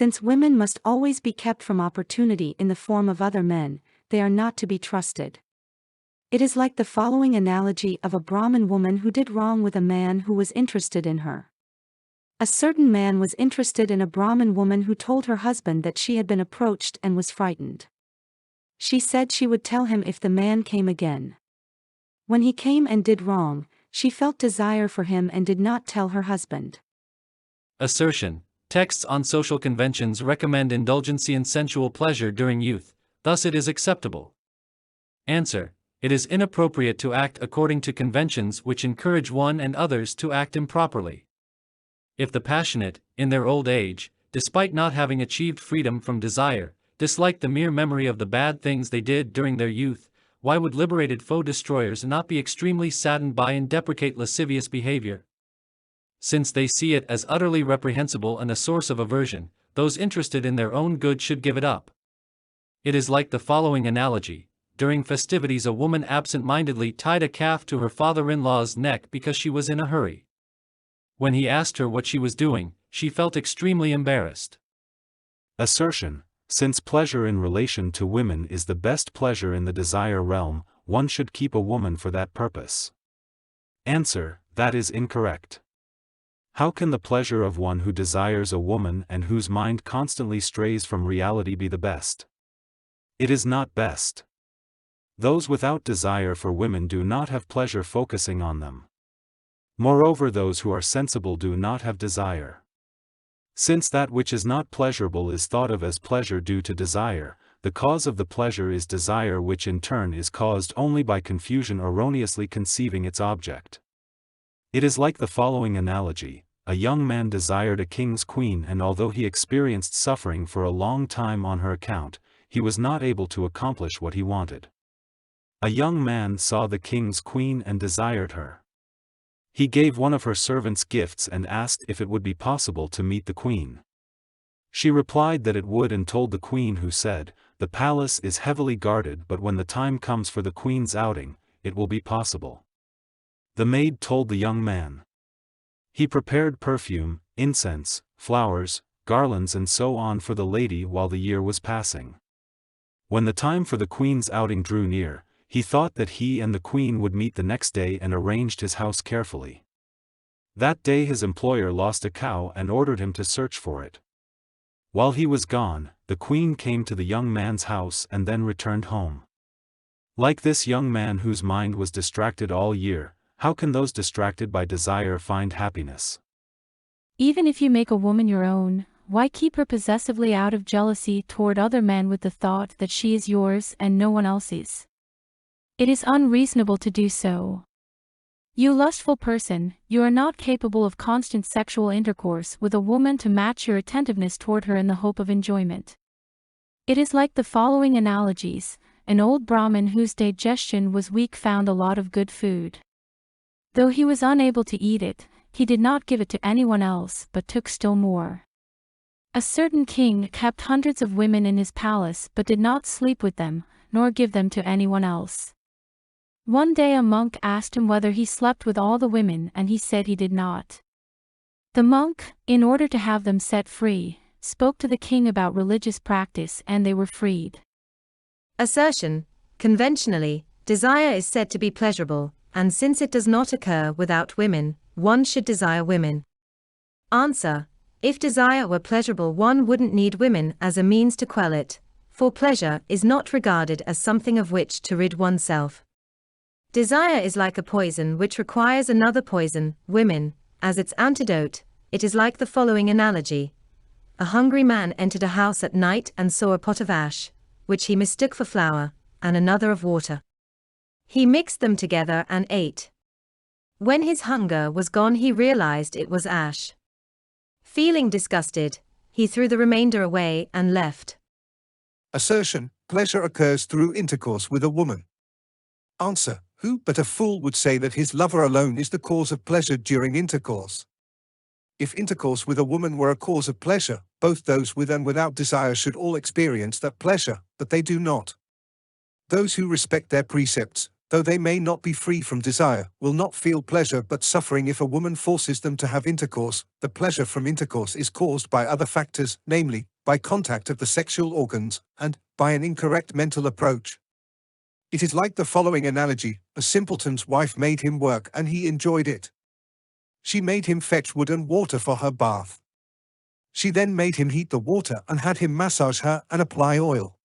Since women must always be kept from opportunity in the form of other men, they are not to be trusted. It is like the following analogy of a Brahmin woman who did wrong with a man who was interested in her. A certain man was interested in a Brahmin woman who told her husband that she had been approached and was frightened. She said she would tell him if the man came again. When he came and did wrong, she felt desire for him and did not tell her husband. Assertion. Texts on social conventions recommend indulgenceinsensual pleasure during youth, thus it is acceptable. Answer. It is inappropriate to act according to conventions which encourage one and others to act improperly. If the passionate, in their old age, despite not having achieved freedom from desire, dislike the mere memory of the bad things they did during their youth, why would liberated foe destroyers not be extremely saddened by and deprecate lascivious behavior? Since they see it as utterly reprehensible and a source of aversion, those interested in their own good should give it up. It is like the following analogy. During festivities, a woman absent-mindedly tied a calf to her father-in-law's neck because she was in a hurry. When he asked her what she was doing, she felt extremely embarrassed. Assertion. Since pleasure in relation to women is the best pleasure in the desire realm, one should keep a woman for that purpose. Answer. That is incorrect. How can the pleasure of one who desires a woman and whose mind constantly strays from reality be the best? It is not best. Those without desire for women do not have pleasure focusing on them. Moreover, those who are sensible do not have desire. Since that which is not pleasurable is thought of as pleasure due to desire, the cause of the pleasure is desire, which in turn is caused only by confusion erroneously conceiving its object. It is like the following analogy. A young man desired a king's queen, and although he experienced suffering for a long time on her account, he was not able to accomplish what he wanted. A young man saw the king's queen and desired her. He gave one of her servants gifts and asked if it would be possible to meet the queen. She replied that it would and told the queen, who said, "The palace is heavily guarded, but when the time comes for the queen's outing, it will be possible." The maid told the young man. He prepared perfume, incense, flowers, garlands and so on for the lady while the year was passing. When the time for the queen's outing drew near, he thought that he and the queen would meet the next day and arranged his house carefully. That day his employer lost a cow and ordered him to search for it. While he was gone, the queen came to the young man's house and then returned home. Like this young man whose mind was distracted all year, how can those distracted by desire find happiness? Even if you make a woman your own, why keep her possessively out of jealousy toward other men with the thought that she is yours and no one else's? It is unreasonable to do so. You lustful person, you are not capable of constant sexual intercourse with a woman to match your attentiveness toward her in the hope of enjoyment. It is like the following analogies. An old Brahmin whose digestion was weak found a lot of good food. Though he was unable to eat it, he did not give it to anyone else but took still more. A certain king kept hundreds of women in his palace but did not sleep with them, nor give them to anyone else. One day a monk asked him whether he slept with all the women, and he said he did not. The monk, in order to have them set free, spoke to the king about religious practice, and they were freed. Assertion. Conventionally, desire is said to be pleasurable, and since it does not occur without women, one should desire women. Answer. If desire were pleasurable, one wouldn't need women as a means to quell it, for pleasure is not regarded as something of which to rid oneself. Desire is like a poison which requires another poison, women, as its antidote. It is like the following analogy. A hungry man entered a house at night and saw a pot of ash, which he mistook for flour, and another of water. He mixed them together and ate. When his hunger was gone, he realized it was ash. Feeling disgusted, he threw the remainder away and left. Assertion. Pleasure occurs through intercourse with a woman. Answer. Who but a fool would say that his lover alone is the cause of pleasure during intercourse? If intercourse with a woman were a cause of pleasure, both those with and without desire should all experience that pleasure, but they do not. Those who respect their precepts, though they may not be free from desire, will not feel pleasure but suffering if a woman forces them to have intercourse. The pleasure from intercourse is caused by other factors, namely, by contact of the sexual organs, and by an incorrect mental approach. It is like the following analogy: a simpleton's wife made him work and he enjoyed it. She made him fetch wood and water for her bath. She then made him heat the water and had him massage her and apply oil.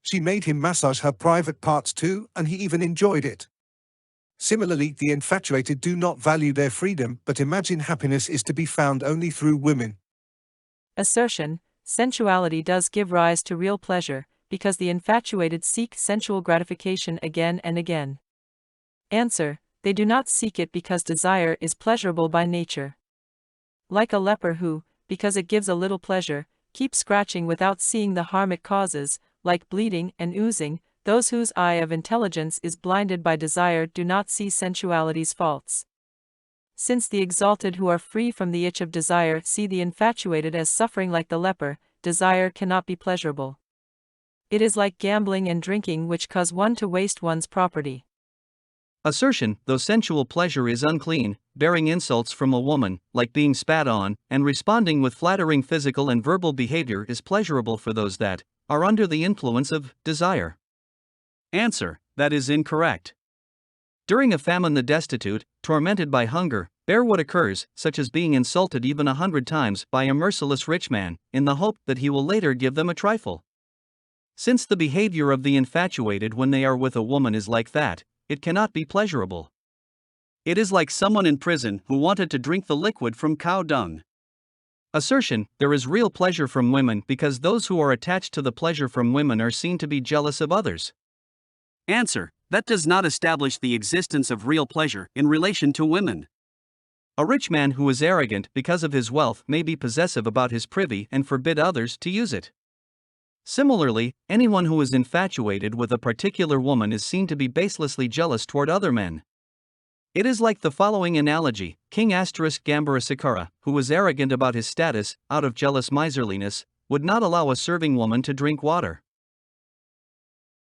She made him massage her private parts too, and he even enjoyed it. Similarly, the infatuated do not value their freedom, but imagine happiness is to be found only through women. Assertion: sensuality does give rise to real pleasure, because the infatuated seek sensual gratification again and again. Answer: they do not seek it because desire is pleasurable by nature. Like a leper who, because it gives a little pleasure, keeps scratching without seeing the harm it causes, like bleeding and oozing, those whose eye of intelligence is blinded by desire do not see sensuality's faults. Since the exalted who are free from the itch of desire see the infatuated as suffering like the leper, desire cannot be pleasurable. It is like gambling and drinking which cause one to waste one's property. Assertion: though sensual pleasure is unclean, bearing insults from a woman, like being spat on, and responding with flattering physical and verbal behavior is pleasurable for those that are under the influence of desire. Answer: that is incorrect. During a famine, the destitute, tormented by hunger, bear what occurs, such as being insulted even 100 times by a merciless rich man, in the hope that he will later give them a trifle. Since the behavior of the infatuated when they are with a woman is like that, it cannot be pleasurable. It is like someone in prison who wanted to drink the liquid from cow dung. Assertion: there is real pleasure from women because those who are attached to the pleasure from women are seen to be jealous of others. Answer: that does not establish the existence of real pleasure in relation to women. A rich man who is arrogant because of his wealth may be possessive about his privy and forbid others to use it. Similarly, anyone who is infatuated with a particular woman is seen to be baselessly jealous toward other men. It is like the following analogy: King Gambara, who was arrogant about his status, out of jealous miserliness, would not allow a serving woman to drink water.